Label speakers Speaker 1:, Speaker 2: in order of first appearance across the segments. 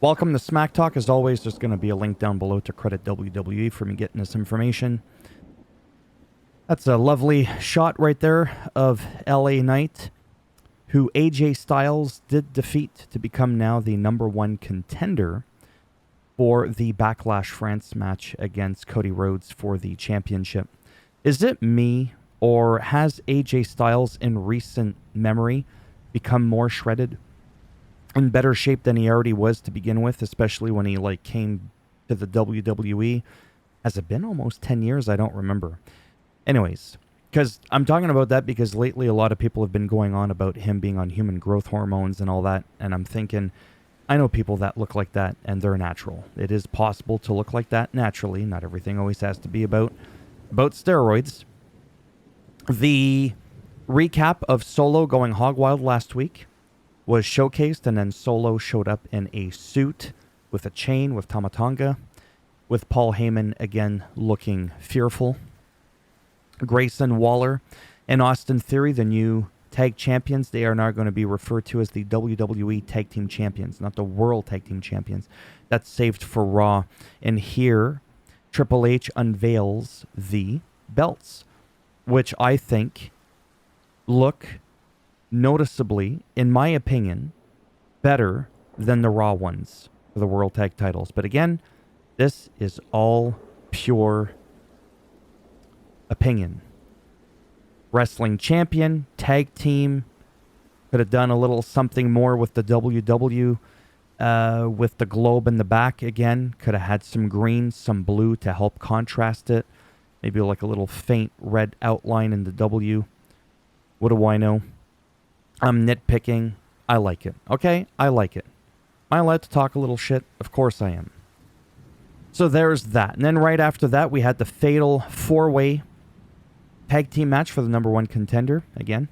Speaker 1: Welcome to Smack Talk. As always, there's going to be a link down below to credit WWE for me getting this information. That's a lovely shot right there of LA Knight, who AJ Styles did defeat to become now the #1 contender for the Backlash France match against Cody Rhodes for the championship. Is it me, or has AJ Styles in recent memory become more shredded, in better shape than he already was to begin with, especially when he came to the WWE? Has it been almost 10 years? I don't remember. Anyways, because I'm talking about that because lately a lot of people have been going on about him being on human growth hormones and all that, and I'm thinking, I know people that look like that and they're natural. It is possible to look like that naturally. Not everything always has to be about steroids. The recap of Solo going hog wild last week was showcased, and then Solo showed up in a suit with a chain with Tamatanga, with Paul Heyman again looking fearful. Grayson Waller and Austin Theory, the new tag champions, they are now going to be referred to as the WWE Tag Team Champions, not the World Tag Team Champions. That's saved for Raw. And here, Triple H unveils the belts, which I think look noticeably, in my opinion, better than the Raw ones for the World Tag titles. But again, this is all pure opinion. Wrestling champion, tag team, could have done a little something more with the WW, with the globe in the back again. Could have had some green, some blue to help contrast it. Maybe like a little faint red outline in the W. What do I know? I'm nitpicking. I like it. Okay? I like it. Am I allowed to talk a little shit? Of course I am. So there's that. And then right after that, we had the fatal four-way tag team match for the #1 contender again.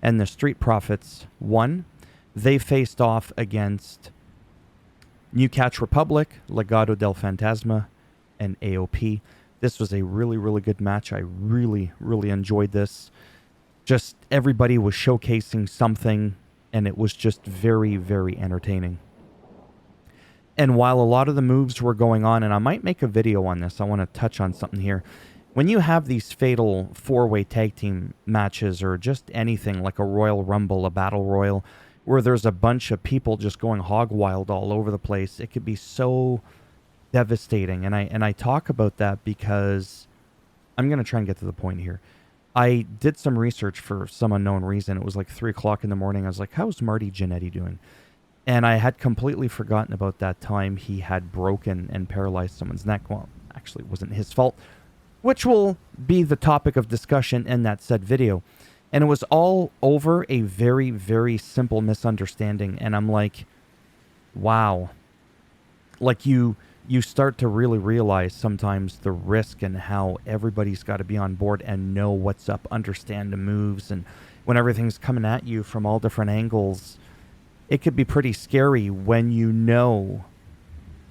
Speaker 1: And the Street Profits won. They faced off against New Catch Republic, Legado del Fantasma, and AOP. This was a really, really good match. I really, really enjoyed this. Just everybody was showcasing something, and it was just very, very entertaining. And while a lot of the moves were going on, and I might make a video on this, I want to touch on something here. When you have these fatal four-way tag team matches, or just anything like a Royal Rumble, a Battle Royal, where there's a bunch of people just going hog wild all over the place, it could be so devastating. And I talk about that because I'm going to try and get to the point here. I did some research for some unknown reason. It was like 3 o'clock in the morning. I was like, how's Marty Jannetty doing? And I had completely forgotten about that time he had broken and paralyzed someone's neck. Well, actually, it wasn't his fault, which will be the topic of discussion in that said video. And it was all over a very, very simple misunderstanding. And I'm like, wow. Like you start to really realize sometimes the risk and how everybody's got to be on board and know what's up, understand the moves. And when everything's coming at you from all different angles, it could be pretty scary when you know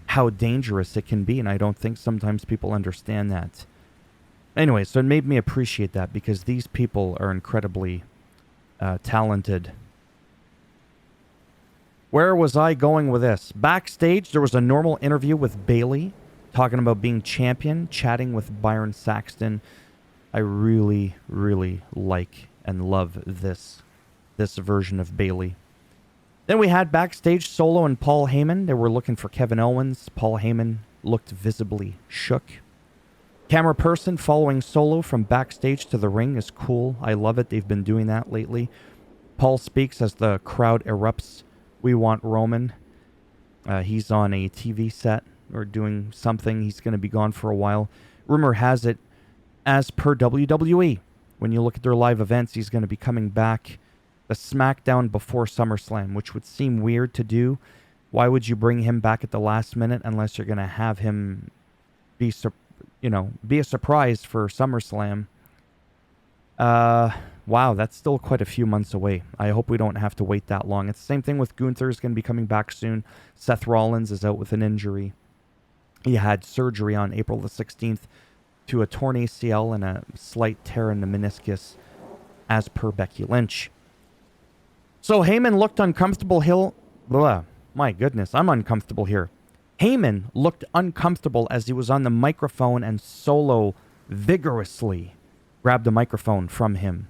Speaker 1: how dangerous it can be. And I don't think sometimes people understand that. Anyway, so it made me appreciate that because these people are incredibly talented. Where was I going with this? Backstage, there was a normal interview with Bayley, talking about being champion, chatting with Byron Saxton. I really, really like and love this version of Bayley. Then we had backstage Solo and Paul Heyman. They were looking for Kevin Owens. Paul Heyman looked visibly shook. Camera person following Solo from backstage to the ring is cool. I love it. They've been doing that lately. Paul speaks as the crowd erupts. We want Roman. He's on a TV set or doing something. He's going to be gone for a while. Rumor has it, as per WWE, when you look at their live events, he's going to be coming back the SmackDown before SummerSlam, which would seem weird to do. Why would you bring him back at the last minute unless you're going to have him be a surprise for SummerSlam? Wow, that's still quite a few months away. I hope we don't have to wait that long. It's the same thing with Gunther's going to be coming back soon. Seth Rollins is out with an injury. He had surgery on April the 16th to a torn ACL and a slight tear in the meniscus, as per Becky Lynch. So Heyman looked uncomfortable. My goodness, I'm uncomfortable here. Heyman looked uncomfortable as he was on the microphone, and Solo vigorously grabbed the microphone from him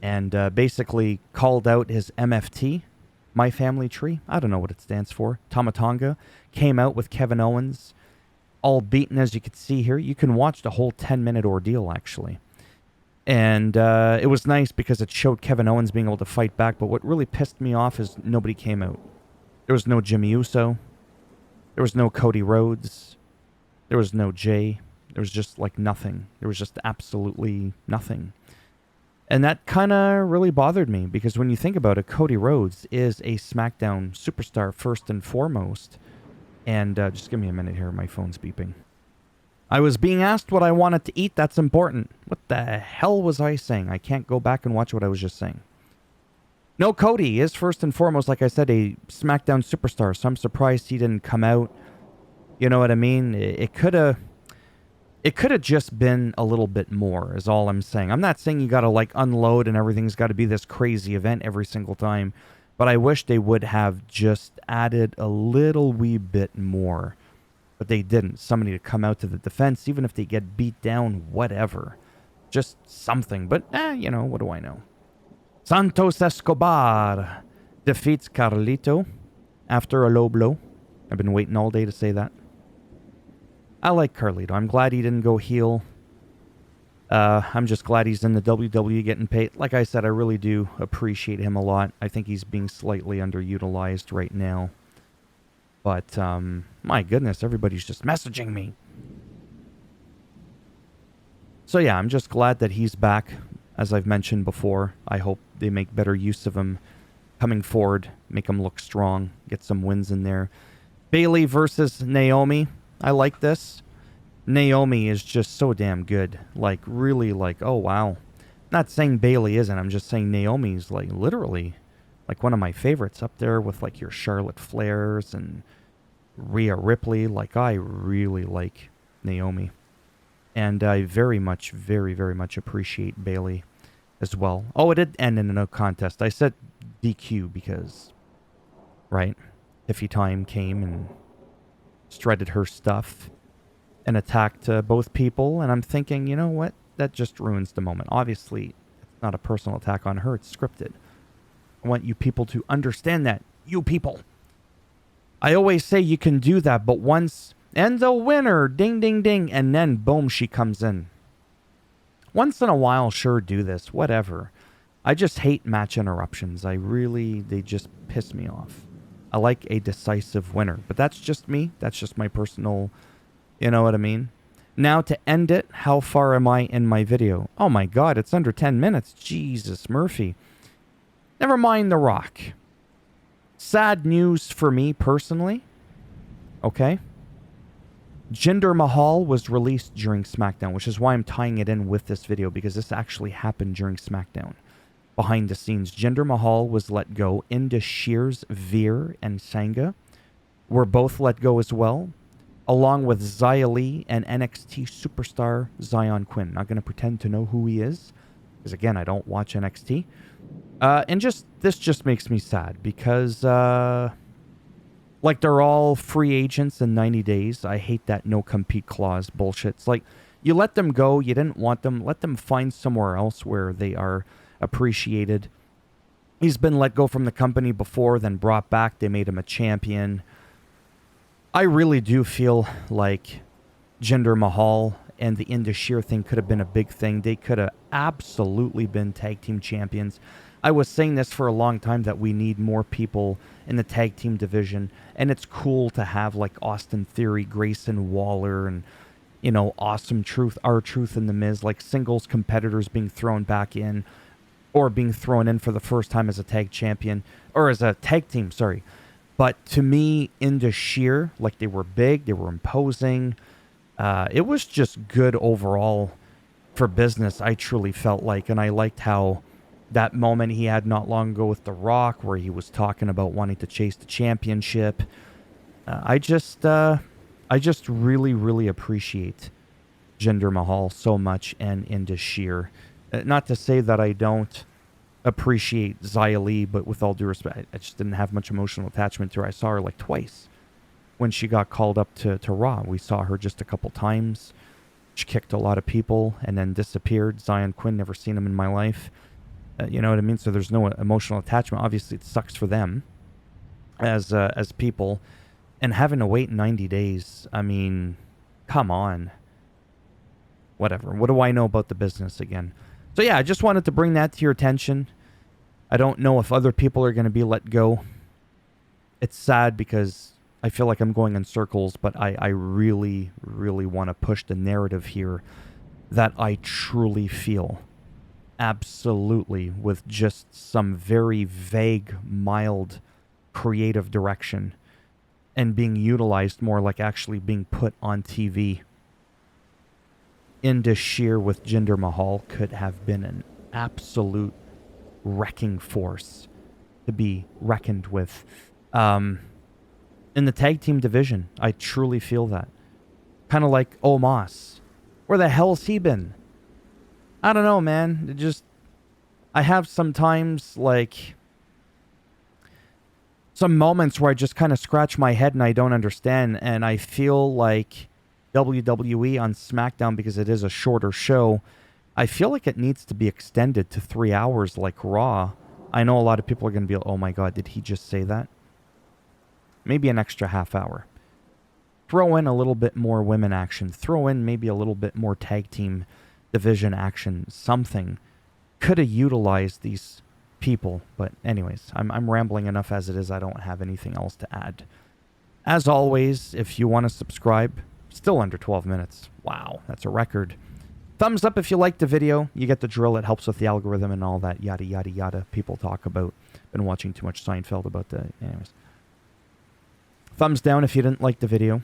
Speaker 1: and basically called out his MFT, My Family Tree. I don't know what it stands for. Tamatonga came out with Kevin Owens, all beaten as you could see here. You can watch the whole 10-minute ordeal, actually. And it was nice because it showed Kevin Owens being able to fight back, but what really pissed me off is nobody came out. There was no Jimmy Uso. There was no Cody Rhodes. There was no Jay. There was just like nothing. There was just absolutely nothing. And that kind of really bothered me because when you think about it, Cody Rhodes is a SmackDown superstar first and foremost. And just give me a minute here. My phone's beeping. I was being asked what I wanted to eat. That's important. What the hell was I saying? I can't go back and watch what I was just saying. No, Cody is first and foremost, like I said, a SmackDown superstar. So I'm surprised he didn't come out. You know what I mean? It could have just been a little bit more, is all I'm saying. I'm not saying you got to like unload and everything's got to be this crazy event every single time. But I wish they would have just added a little wee bit more. But they didn't. Somebody to come out to the defense, even if they get beat down, whatever. Just something. But, you know, what do I know? Santos Escobar defeats Carlito after a low blow. I've been waiting all day to say that. I like Carlito. I'm glad he didn't go heel. I'm just glad he's in the WWE getting paid. Like I said, I really do appreciate him a lot. I think he's being slightly underutilized right now. But, my goodness, everybody's just messaging me. So yeah, I'm just glad that he's back. As I've mentioned before, I hope they make better use of him coming forward, make him look strong, get some wins in there. Bayley versus Naomi. I like this. Naomi is just so damn good. Like, really, like, oh, wow. Not saying Bayley isn't. I'm just saying Naomi's, like, literally, like, one of my favorites up there with, like, your Charlotte Flairs and Rhea Ripley. Like, I really like Naomi. And I very much, very, very much appreciate Bayley as well. Oh, it did end in a no contest. I said DQ because, right, Tiffy Time came and shredded her stuff and attacked both people. And I'm thinking, you know what? That just ruins the moment. Obviously, it's not a personal attack on her. It's scripted. I want you people to understand that. You people. I always say you can do that, but once... And the winner, ding, ding, ding, and then boom, she comes in. Once in a while, sure, do this, whatever. I just hate match interruptions. They just piss me off. I like a decisive winner, but that's just me. That's just my personal, you know what I mean? Now to end it, how far am I in my video? Oh my God, it's under 10 minutes. Jesus, Murphy. Never mind The Rock. Sad news for me personally. Okay? Jinder Mahal was released during SmackDown, which is why I'm tying it in with this video, because this actually happened during SmackDown. Behind the scenes, Jinder Mahal was let go. Indus Shears, Veer, and Sangha were both let go as well, along with Xia Li and NXT superstar Zion Quinn. Not going to pretend to know who he is, because again, I don't watch NXT. And this just makes me sad, because... like, they're all free agents in 90 days. I hate that no-compete clause bullshit. It's like, you let them go. You didn't want them. Let them find somewhere else where they are appreciated. He's been let go from the company before, then brought back. They made him a champion. I really do feel like Jinder Mahal and the Indus Shear thing could have been a big thing. They could have absolutely been tag team champions. I was saying this for a long time, that we need more people in the tag team division. And it's cool to have like Austin Theory, Grayson Waller, and, you know, Awesome Truth, R-Truth, and The Miz, like singles competitors being thrown back in, or being thrown in for the first time as a tag champion, or as a tag team, sorry. But to me, Indus Shear, like, they were big, they were imposing. It was just good overall for business, I truly felt like. And I liked how that moment he had not long ago with The Rock, where he was talking about wanting to chase the championship. I just really, really appreciate Jinder Mahal so much, and Indus Shear. Not to say that I don't appreciate Xia Li, but with all due respect, I just didn't have much emotional attachment to her. I saw her like twice when she got called up to Raw. We saw her just a couple times. She kicked a lot of people and then disappeared. Zion Quinn, never seen him in my life. You know what I mean? So there's no emotional attachment. Obviously, it sucks for them as people. And having to wait 90 days, I mean, come on. Whatever. What do I know about the business again? So yeah, I just wanted to bring that to your attention. I don't know if other people are going to be let go. It's sad because I feel like I'm going in circles, but I really, really want to push the narrative here that I truly feel absolutely with just some very vague, mild, creative direction and being utilized more like actually being put on TV. Indus Sher with Jinder Mahal could have been an absolute wrecking force to be reckoned with. In the tag team division, I truly feel that. Kind of like Omos. Where the hell's he been? I don't know, man. It just, I have sometimes like some moments where I just kind of scratch my head and I don't understand, and I feel like WWE on SmackDown, because it is a shorter show, I feel like it needs to be extended to 3 hours like Raw. I know a lot of people are going to be like, oh my god, did he just say that? Maybe an extra half hour. Throw in a little bit more women action. Throw in maybe a little bit more tag team division action. Something. Could have utilized these people. But anyways, I'm rambling enough as it is. I don't have anything else to add. As always, if you want to subscribe, still under 12 minutes. Wow, that's a record. Thumbs up if you liked the video. You get the drill. It helps with the algorithm and all that yada, yada, yada people talk about. Been watching too much Seinfeld about the... Anyways. Thumbs down if you didn't like the video.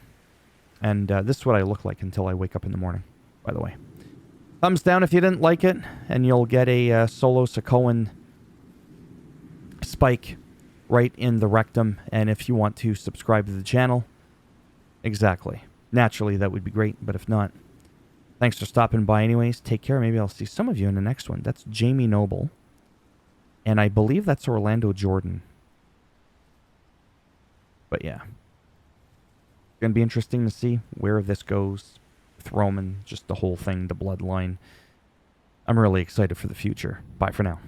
Speaker 1: And this is what I look like until I wake up in the morning, by the way. Thumbs down if you didn't like it, and you'll get a Solo Sokoan spike right in the rectum. And if you want to subscribe to the channel, exactly. Naturally, that would be great, but if not, thanks for stopping by anyways. Take care. Maybe I'll see some of you in the next one. That's Jamie Noble. And I believe that's Orlando Jordan. But yeah. It's going to be interesting to see where this goes with Roman, just the whole thing, the bloodline. I'm really excited for the future. Bye for now.